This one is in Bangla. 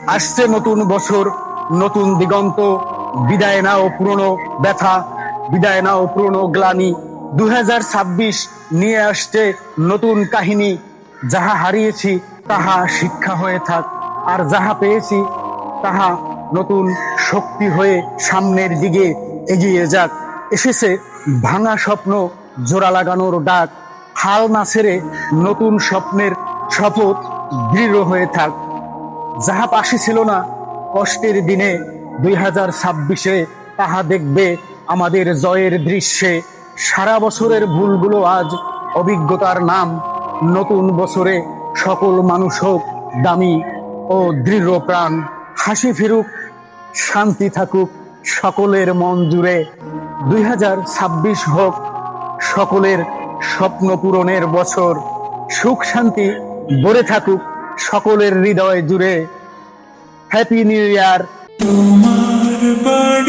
আসছে নতুন বছর, নতুন দিগন্ত, বিদায় নাও পুরনো ব্যথা, বিদায় নাও পুরনো গ্লানি। 2026 নিয়ে আসছে নতুন কাহিনী। যাহা হারিয়েছি তাহা শিক্ষা হয়ে থাক, আর যাহা পেয়েছি তাহা নতুন শক্তি হয়ে সামনের দিকে এগিয়ে যাক। এসেছে ভাঙা স্বপ্ন জোড়া লাগানোর ডাক, হাল না ছেড়ে নতুন স্বপ্নের শপথ দৃঢ় হয়ে থাক। যাহা পাশে ছিল না কষ্টের দিনে, 2026-এ তাহা দেখবে আমাদের জয়ের দৃশ্যে। সারা বছরের ভুলগুলো আজ অভিজ্ঞতার নাম। নতুন বছরে সকল মানুষ হোক দামি ও দৃঢ় প্রাণ। হাসি ফিরুক, শান্তি থাকুক সকলের মন জুড়ে। 2026 হোক সকলের স্বপ্ন পূরণের বছর। সুখ শান্তি ভরে থাকুক সকলের হৃদয় জুড়ে। Happy new year. তোমার